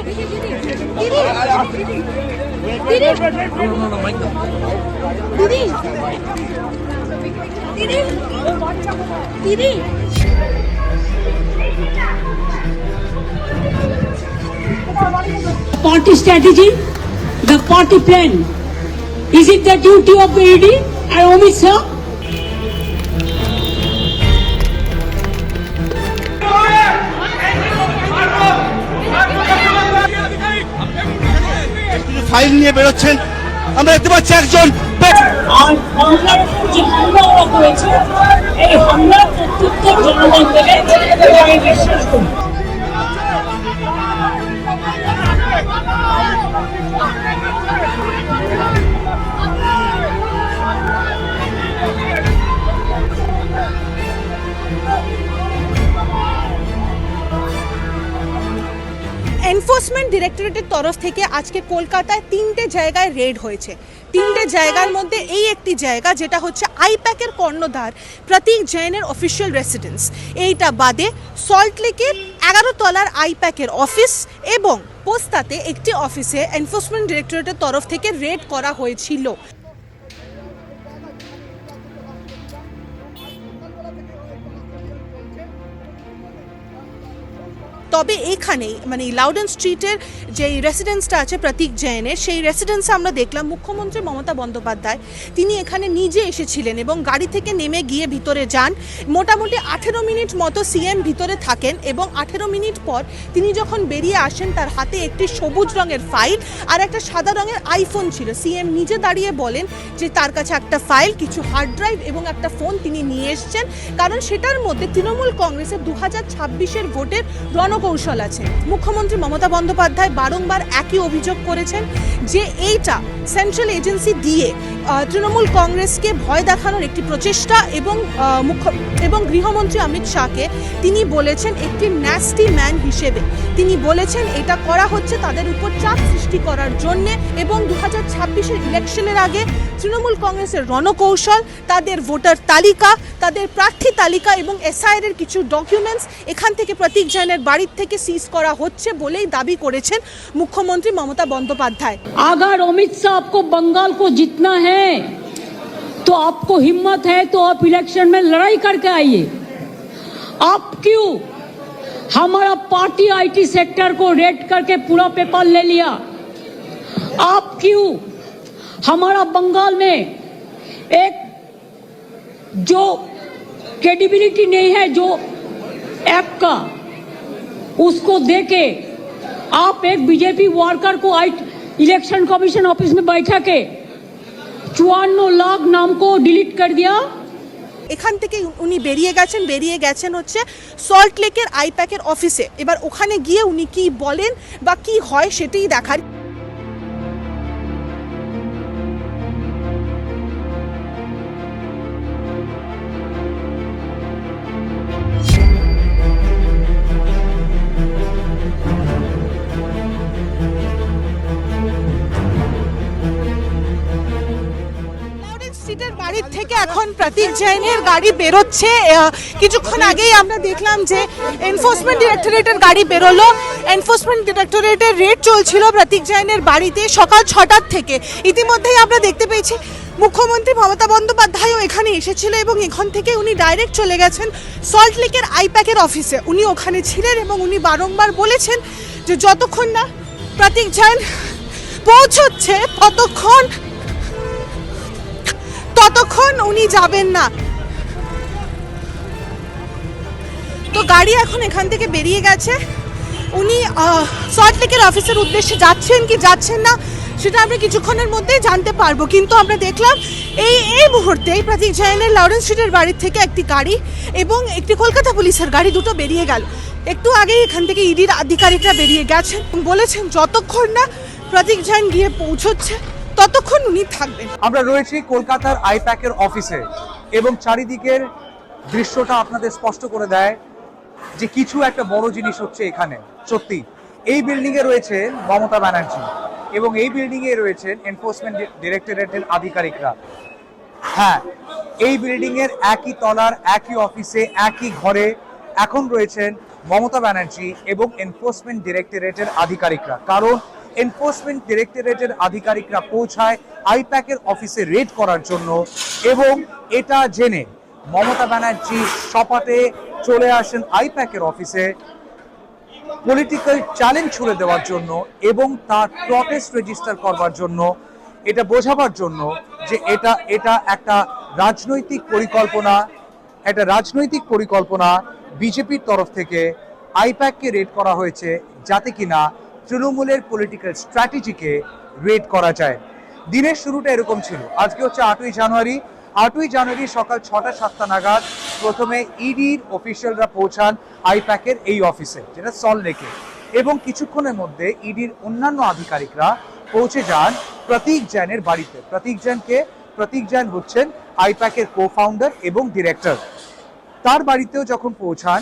Party strategy, the party plan. Is it the duty of the ED and Amit Shah? File নিয়ে বেরোচ্ছেন, আমরা দেখতে পাচ্ছি একজন। আর বাংলার যে হামলা করেছে, এই হামলা প্রত্যুত্তর জনগণ দেবে, এটা আমি বিশ্বাস করি। এনফোর্সমেন্ট ডিরেক্টরেটের তরফ থেকে আজকে কলকাতায় 3টে জায়গায় রেড হয়েছে। 3টে জায়গার মধ্যে এই একটি জায়গা যেটা হচ্ছে আইপ্যাকের কর্ণধার প্রতীক জৈনের অফিসিয়াল রেসিডেন্স। এইটা বাদে সল্টলেকের 11 তলার আইপ্যাকের অফিস এবং পোস্তাতে একটি অফিসে এনফোর্সমেন্ট ডিরেক্টরেটের তরফ থেকে রেড করা হয়েছিল। তবে এখানে মানে লাউডেন স্ট্রিটের যে রেসিডেন্সটা আছে প্রতীক জৈনের, সেই রেসিডেন্সে আমরা দেখলাম মুখ্যমন্ত্রী মমতা বন্দ্যোপাধ্যায় তিনি এখানে নিজে এসেছিলেন এবং গাড়ি থেকে নেমে গিয়ে ভিতরে যান। মোটামুটি 18 মিনিট মতো সিএম ভিতরে থাকেন এবং 18 মিনিট পর তিনি যখন বেরিয়ে আসেন তার হাতে একটি সবুজ রঙের ফাইল আর একটা সাদা রঙের আইফোন ছিল। সিএম নিজে দাঁড়িয়ে বলেন যে তার কাছে একটা ফাইল, কিছু হার্ড ড্রাইভ এবং একটা ফোন তিনি নিয়ে এসছেন, কারণ সেটার মধ্যে তৃণমূল কংগ্রেসের 2026-এর ভোটের রণকৌশল আছে। মুখ্যমন্ত্রী মমতা বন্দ্যোপাধ্যায় বারংবার একই অভিযোগ করেছেন যে এইটা সেন্ট্রাল এজেন্সি দিয়ে তৃণমূল কংগ্রেসকে ভয় দেখানোর একটি প্রচেষ্টা এবং গৃহমন্ত্রী অমিত শাহকে তিনি বলেছেন একটি ন্যাস্টি ম্যান হিসেবে তিনি বলেছেন এটা করা হচ্ছে তাদের উপর চাপ সৃষ্টি করার জন্যে এবং 2026-এর ইলেকশনের আগে তৃণমূল কংগ্রেসের রণকৌশল, তাদের ভোটার তালিকা, তাদের প্রার্থী তালিকা এবং এসআইআর-এর কিছু ডকুমেন্টস এখান থেকে প্রতীক জৈনের বাড়ির থেকে সিজ করা হচ্ছে বলেই দাবি করেছেন মুখ্যমন্ত্রী মমতা বন্দ্যোপাধ্যায়। अगर अमित शाह आपको बंगाल को जीतना है तो आपको हिम्मत है तो आप इलेक्शन में लड़ाई करके आइए। आप क्यों हमारा पार्टी आईटी सेक्टर को रेड करके पूरा पेपर ले लिया? आप क्यों हमारा बंगाल में एक जो क्रेडिबिलिटी नहीं है जो ऐप का, उसको देके आप एक बीजेपी वर्कर को इलेक्शन कमीशन ऑफिस में बैठा के 54 लाख नाम को डिलीट कर दिया। এখান থেকে উনি বেরিয়ে গেছেন হচ্ছে সল্ট লেকের আইপ্যাকের অফিসে। এবার ওখানে গিয়ে উনি কি বলেন বা কি হয় সেটাই দেখার। বাড়ির থেকে এখন প্রতীক জৈনের গাড়ি বেরোচ্ছে। কিছুক্ষণ আগেই আমরা দেখলাম যে এনফোর্সমেন্ট ডিরেক্টরেটের গাড়ি বেরোলো। এনফোর্সমেন্ট ডিরেক্টরেটের রেড চলছিল প্রতীক জৈনের বাড়িতে সকাল 6টার থেকে। ইতিমধ্যেই আমরা দেখতে পেয়েছি মুখ্যমন্ত্রী মমতা বন্দ্যোপাধ্যায়ও এখানে এসেছিল এবং এখান থেকে উনি ডাইরেক্ট চলে গেছেন সল্ট লেকের আইপ্যাকের অফিসে। উনি ওখানে ছিলেন এবং উনি বারংবার বলেছেন যে যতক্ষণ না প্রতীক জৈন পৌঁছচ্ছে ততক্ষণ উনি যাবেন না। তো গাড়ি এখন এখান থেকে বেরিয়ে গেছে। উনি সল্ট লেকের অফিসের উদ্দেশ্যে যাচ্ছেন কি যাচ্ছেন না সেটা আমরা কিছুক্ষণের মধ্যেই জানতে পারবো। কিন্তু আমরা দেখলাম এই মুহূর্তে প্রতীক জৈনের লাউডেন স্ট্রিটের বাড়ির থেকে একটি গাড়ি এবং একটি কলকাতা পুলিশের গাড়ি দুটো বেরিয়ে গেল। একটু আগেই এখান থেকে ইডির আধিকারিকরা বেরিয়ে গেছেন, বলেছেন যতক্ষণ না প্রতীক জৈন গিয়ে পৌঁছচ্ছে ততক্ষণ উনি থাকবেন। আমরা রয়েছি কলকাতার আইপ্যাকের অফিসে এবং চারিদিকের দৃশ্যটা আপনাদের স্পষ্ট করে দেয় যে কিছু একটা বড় জিনিস হচ্ছে এখানে। সত্যি এই বিল্ডিং এ রয়েছে মমতা ব্যানার্জি এবং এই বিল্ডিং এ রয়েছেন এনফোর্সমেন্ট ডিরেক্টরেটের আধিকারিকরা। হ্যাঁ, এই বিল্ডিং এর একই তলার একই অফিসে একই ঘরে এখন রয়েছেন মমতা ব্যানার্জি এবং এনফোর্সমেন্ট ডিরেক্টরেটের আধিকারিকরা, কারণ এনফোর্সমেন্ট ডিরেক্টরেটের আধিকারিকরা পৌঁছায় আইপ্যাকের অফিসে রেড করার জন্য এবং এটা জেনে মমতা ব্যানার্জি সপাটে চলে আসেন আইপ্যাকের অফিসে পলিটিক্যাল চ্যালেঞ্জ ছুড়ে দেওয়ার জন্য এবং তার প্রটেস্ট রেজিস্টার করবার জন্য, এটা বোঝাবার জন্য যে এটা একটা রাজনৈতিক পরিকল্পনা বিজেপির তরফ থেকে আইপ্যাককে রেড করা হয়েছে, যাতে কিনা তৃণমূলের পলিটিক্যাল স্ট্র্যাটেজিকে রেড করা যায়। দিনের শুরুটা এরকম ছিল। আজকে হচ্ছে 8ই জানুয়ারি সকাল 6টা-7টা নাগাদ প্রথমে ইডির অফিসিয়ালরা পৌঁছান আইপ্যাকের এই অফিসে, যেটা সল্টলেকে, এবং কিছুক্ষণের মধ্যে ইডির অন্যান্য আধিকারিকরা পৌঁছে যান প্রতীক জৈনের বাড়িতে। প্রতীক জৈন হচ্ছেন আইপ্যাকের কো ফাউন্ডার এবং ডিরেক্টর। তার বাড়িতেও যখন পৌঁছান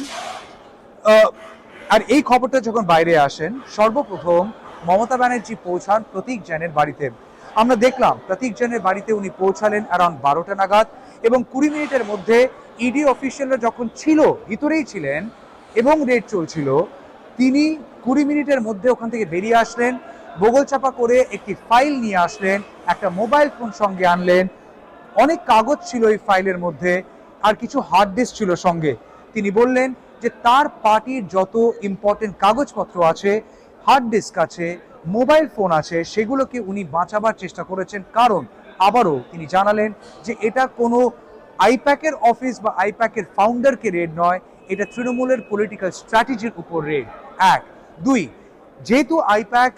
আর এই খবরটা যখন বাইরে আসেন, সর্বপ্রথম মমতা ব্যানার্জি পৌঁছান প্রতীক জৈনের বাড়িতে। আমরা দেখলাম প্রতীক জৈনের বাড়িতে উনি পৌঁছালেন অ্যারাউন্ড 12টা নাগাদ এবং 20 মিনিটের মধ্যে ইডি অফিসিয়ালরা যখন ভিতরেই ছিলেন এবং রেড চলছিল, তিনি 20 মিনিটের মধ্যে ওখান থেকে বেরিয়ে আসলেন, বগল চাপা করে একটি ফাইল নিয়ে আসলেন, একটা মোবাইল ফোন সঙ্গে আনলেন, অনেক কাগজ ছিল এই ফাইলের মধ্যে আর কিছু হার্ড ডিস্ক ছিল সঙ্গে। তিনি বললেন যে তার পার্টির যত ইম্পর্টেন্ট কাগজপত্র আছে, হার্ড ডিস্ক আছে, মোবাইল ফোন আছে, সেগুলোকে উনি বাঁচাবার চেষ্টা করেছেন। কারণ আবারও তিনি জানালেন যে এটা কোনো আইপ্যাকের অফিস বা আইপ্যাকের ফাউন্ডারকে রেড নয়, এটা তৃণমূলের পলিটিক্যাল স্ট্র্যাটেজির উপর রেড। 1, 2, যেহেতু আইপ্যাক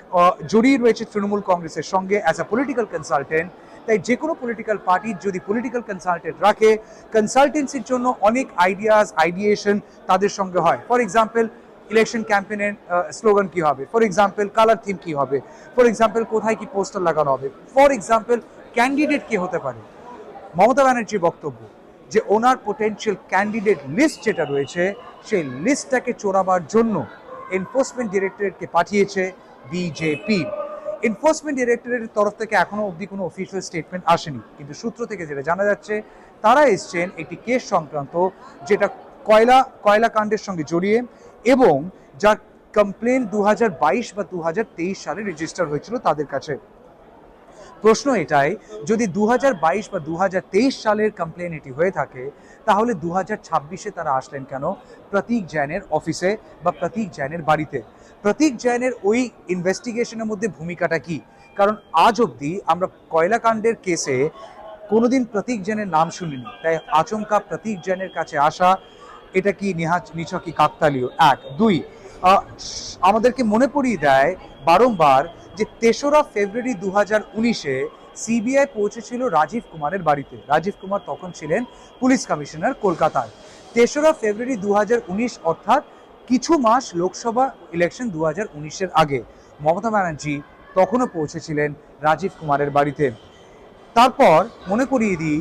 জড়িয়ে রয়েছে তৃণমূল কংগ্রেসের সঙ্গে অ্যাজ আ পলিটিক্যাল কনসালটেন্ট, তাই যে কোনো পলিটিক্যাল পার্টির যদি পলিটিক্যাল কনসালটেন্ট রাখে, কনসালটেন্সির জন্য অনেক আইডিয়েশন তাদের সঙ্গে হয়। ফর এক্সাম্পল, ইলেকশন ক্যাম্পেইনের স্লোগান কি হবে, ফর এক্সাম্পল কালার থিম কি হবে, ফর এক্সাম্পল কোথায় কি পোস্টার লাগানো হবে, ফর এক্সাম্পল ক্যান্ডিডেট কে হতে পারে। মমতা ব্যানার্জির বক্তব্য যে ওনার পোটেনশিয়াল ক্যান্ডিডেট লিস্ট যেটা রয়েছে, সেই লিস্টটাকে চোরাবার জন্য এনফোর্সমেন্ট ডিরেক্টরেটকে পাঠিয়েছে বিজেপি। এনফোর্সমেন্ট ডিরেক্টরেটের তরফ থেকে এখনো অবধি কোনো অফিসিয়াল স্টেটমেন্ট আসেনি, কিন্তু সূত্র থেকে যেটা জানা যাচ্ছে, তারা এসছেন একটি কেস সংক্রান্ত যেটা কয়লা কাণ্ডের সঙ্গে জড়িয়ে এবং যার কমপ্লেন 2022 বা 2023 সালে রেজিস্টার হয়েছিল তাদের কাছে। প্রশ্ন এটাই, যদি 2022 বা 2023 সালের কমপ্লেন এটি হয়ে থাকে, তাহলে 2026-এ তারা আসলেন কেন প্রতীক জৈনের অফিসে বা প্রতীক জৈনের বাড়িতে? প্রতীক জৈনের ওই ইনভেস্টিগেশনের মধ্যে ভূমিকাটা কি? কারণ আজ অবধি আমরা কয়লাকাণ্ডের কেসে কোনোদিন প্রতীক জৈনের নাম শুনিনি, তাই আচমকা প্রতীক জৈনের কাছে আসা, এটা কি নিছকই কাকতালীয়? 1, 2, আমাদেরকে মনে পড়িয়ে দেয় বারংবার যে 3রা ফেব্রুয়ারি 2019-এ সিবিআই পৌঁছেছিল রাজীব কুমারের বাড়িতে। রাজীব কুমার তখন ছিলেন পুলিশ কমিশনার কলকাতায়। 3রা ফেব্রুয়ারি 2019, অর্থাৎ কিছু মাস লোকসভা ইলেকশন 2019-এর আগে, মমতা ব্যানার্জি তখনও পৌঁছেছিলেন রাজীব কুমারের বাড়িতে। তারপর মনে করিয়ে দিই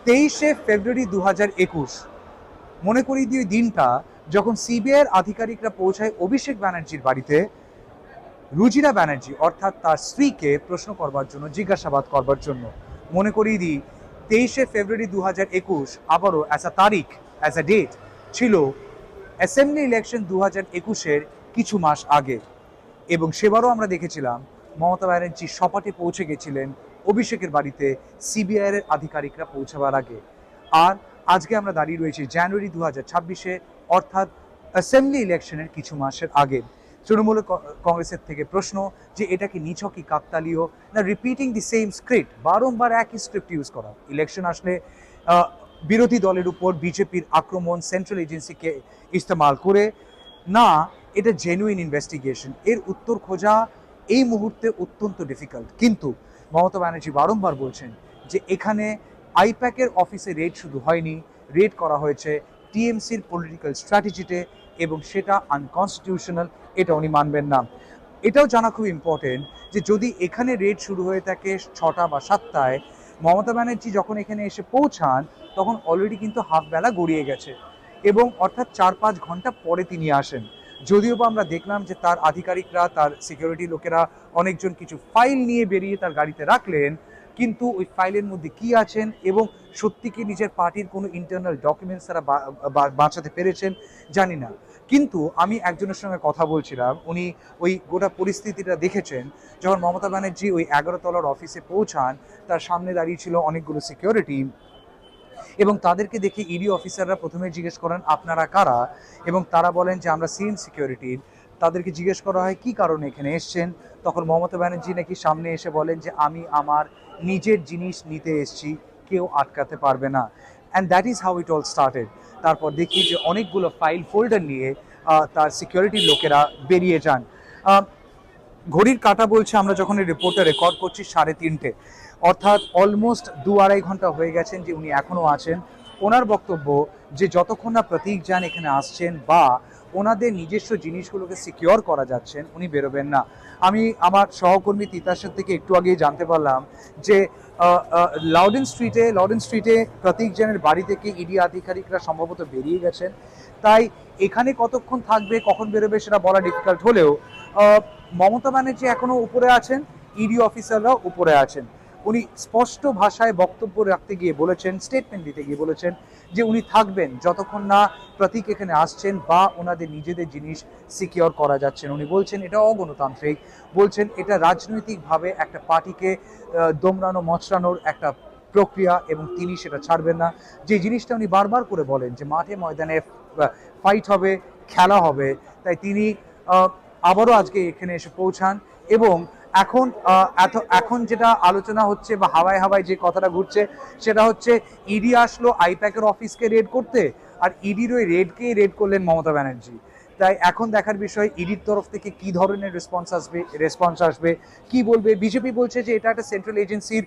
23শে ফেব্রুয়ারি 2021, মনে করিয়ে দিই ওই দিনটা যখন সিবিআইয়ের আধিকারিকরা পৌঁছায় অভিষেক ব্যানার্জির বাড়িতে রুজিরা ব্যানার্জি অর্থাৎ তার স্ত্রীকে প্রশ্ন করবার জন্য, জিজ্ঞাসাবাদ করবার জন্য। মনে করিয়ে দিই 23শে ফেব্রুয়ারি 2021 আবারও অ্যাজ আ তারিখ, অ্যাজ আ ডেট ছিল অ্যাসেম্বলি ইলেকশন 2021-এর কিছু মাস আগে, এবং সেবারও আমরা দেখেছিলাম মমতা ব্যানার্জি সপাটে পৌঁছে গেছিলেন অভিষেকের বাড়িতে সিবিআইয়ের আধিকারিকরা পৌঁছাবার আগে। আর আজকে আমরা দাঁড়িয়ে রয়েছি জানুয়ারি 2026-এ, অর্থাৎ অ্যাসেম্বলি ইলেকশনের কিছু মাসের আগে। তৃণমূল কংগ্রেসের থেকে প্রশ্ন যে এটা কি নিছকই কাকতালীয়, না রিপিটিং দি সেম স্ক্রিপ্ট, বারংবার একই স্ক্রিপ্ট ইউজ করা? ইলেকশন আসলে বিরোধী দলের উপর বিজেপির আক্রমণ সেন্ট্রাল এজেন্সিকে ইস্তেমাল করে, না এটা জেনুইন ইনভেস্টিগেশন? এর উত্তর খোঁজা এই মুহূর্তে অত্যন্ত ডিফিকাল্ট। কিন্তু মমতা ব্যানার্জি বারংবার বলছেন যে এখানে আইপ্যাকের অফিসে রেড শুধু হয়নি, রেড করা হয়েছে টিএমসির পলিটিক্যাল স্ট্র্যাটেজিতে, এবং সেটা আনকনস্টিটিউশনাল, এটা উনি মানবেন না। এটাও জানা খুব ইম্পর্টেন্ট যে যদি এখানে রেড শুরু হয়ে থাকে 6টা বা 7টায়, মমতা ব্যানার্জি যখন এখানে এসে পৌঁছান তখন অলরেডি কিন্তু হাফ বেলা গড়িয়ে গেছে, এবং অর্থাৎ 4-5 ঘন্টা পরে তিনি আসেন। যদিও বা আমরা দেখলাম যে তার আধিকারিকরা, তার সিকিউরিটি লোকেরা অনেকজন কিছু ফাইল নিয়ে বেরিয়ে তার গাড়িতে রাখলেন, কিন্তু ওই ফাইলের মধ্যে কি আছেন এবং সত্যি কি নিজের পার্টির কোনো ইন্টারনাল ডকুমেন্টস তারা বাঁচাতে পেরেছেন জানি না, কিন্তু আমি একজনের সঙ্গে কথা বলছিলাম, উনি ওই গোটা পরিস্থিতিটা দেখেছেন। যখন মমতা ব্যানার্জি ওই 11 তলার অফিসে পৌঁছান, তার সামনে দাঁড়িয়ে ছিল অনেকগুলো সিকিউরিটি, এবং তাদেরকে দেখে ইডি অফিসাররা প্রথমে জিজ্ঞেস করেন আপনারা কারা, এবং তারা বলেন যে আমরা সিএম সিকিউরিটির। তাদেরকে জিজ্ঞেস করা হয় কী কারণে এখানে এসছেন, তখন মমতা ব্যানার্জি নাকি সামনে এসে বলেন যে আমি আমার নিজের জিনিস নিতে এসেছি, কেউ আটকাতে পারবে না। And that is how it all started. তারপর দেখি যে অনেকগুলো ফাইল ফোল্ডার নিয়ে তার সিকিউরিটির লোকেরা বেরিয়ে যান। ঘড়ির কাঁটা বলছে আমরা যখন এই রিপোর্টটা রেকর্ড করছি 3:30, অর্থাৎ অলমোস্ট 2-2.5 ঘন্টা হয়ে গেছেন যে উনি এখনও আছেন। ওনার বক্তব্য যে যতক্ষণ না প্রতীক যান এখানে আসছেন বা ওনাদের নিজস্ব জিনিসগুলোকে সিকিওর করা যাচ্ছেন, উনি বেরোবেন না। আমি আমার সহকর্মী তিতাসের থেকে একটু আগেই জানতে পারলাম যে লাউডেন স্ট্রিটে প্রতীক জানের বাড়ি থেকে ইডি আধিকারিকরা সম্ভবত বেরিয়ে গেছেন। তাই এখানে কতক্ষণ থাকবে, কখন বেরোবে সেটা বলা ডিফিকাল্ট হলেও মমতা ব্যানার্জি এখনো উপরে আছেন, ইডি অফিসাররাও উপরে আছেন। উনি স্পষ্ট ভাষায় বক্তব্য রাখতে গিয়ে বলেছেন, স্টেটমেন্ট দিতে গিয়ে বলেছেন যে উনি থাকবেন যতক্ষণ না প্রতীক এখানে আসছেন বা ওনাদের নিজেদের জিনিস সিকিওর করা যাচ্ছেন। উনি বলছেন এটা অগণতান্ত্রিক, বলছেন এটা রাজনৈতিকভাবে একটা পার্টিকে দমড়ানো মচড়ানোর একটা প্রক্রিয়া, এবং তিনি সেটা ছাড়বেন না। যে জিনিসটা উনি বারবার করে বলেন যে মাঠে ময়দানে ফাইট হবে, খেলা হবে, তাই তিনি আবারও আজকে এখানে এসে পৌঁছান। এবং এখন যেটা আলোচনা হচ্ছে বা হাওয়ায় হাওয়ায় যে কথাটা ঘুরছে সেটা হচ্ছে ইডি আসলো আইপ্যাকের অফিসকে রেড করতে, আর ইডির ওই রেড করলেন মমতা ব্যানার্জি। তাই এখন দেখার বিষয় ইডির তরফ থেকে কি ধরনের রেসপন্স আসবে, কি বলবে। বিজেপি বলছে যে এটা একটা সেন্ট্রাল এজেন্সির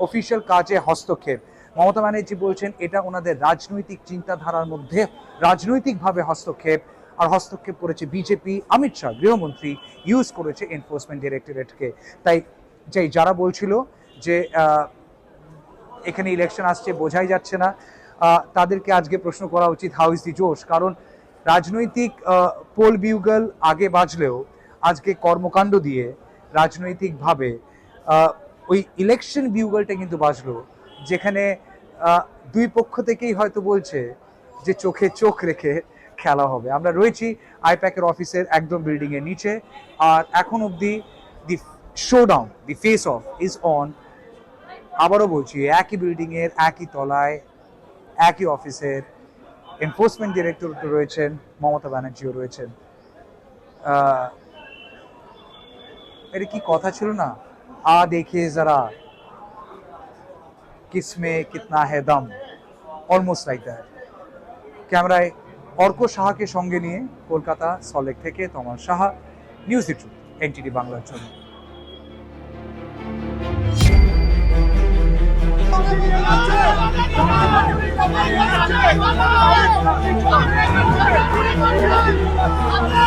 অফিসিয়াল কাজে হস্তক্ষেপ। মমতা ব্যানার্জি বলছেন এটা ওনাদের রাজনৈতিক চিন্তাধারার মধ্যে রাজনৈতিকভাবে হস্তক্ষেপ, আর হস্তক্ষেপ করেছে বিজেপি। অমিত শাহ গৃহমন্ত্রী ইউজ করেছে এনফোর্সমেন্ট ডিরেক্টরেটকে। তাই যারা বলছিল যে এখানে ইলেকশন আসছে বোঝাই যাচ্ছে না, তাদেরকে আজকে প্রশ্ন করা উচিত হাউ ইজ দি জোশ। কারণ রাজনৈতিক পোল বিউগল আগে বাজলেও আজকে কর্মকাণ্ড দিয়ে রাজনৈতিকভাবে ওই ইলেকশন বিউগলটা কিন্তু বাজলো, যেখানে দুই পক্ষ থেকেই হয়তো বলছে যে চোখে চোখ রেখে খেলা হবে। আমরা রয়েছি আইপ্যাকের অফিসের একদম বিল্ডিং এর নিচে, আর এখন অবধি the showdown, the face off is on. আবারও বলছি, একই বিল্ডিং এর একই তলায় একই অফিসের এনফোর্সমেন্ট ডিরেক্টর রয়েছেন, মমতা ব্যানার্জিও রয়েছেন। এটা কি কথা ছিল না, দেখিয়ে যারা কিসমে কিতনা হে দম, অলমোস্ট লাইক দ্যাট। ক্যামেরায় অর্ক সাহাকে সঙ্গে নিয়ে কলকাতা সল্টলেক থেকে Tamal Saha, news the truth, NTV বাংলার জন্য। আমরা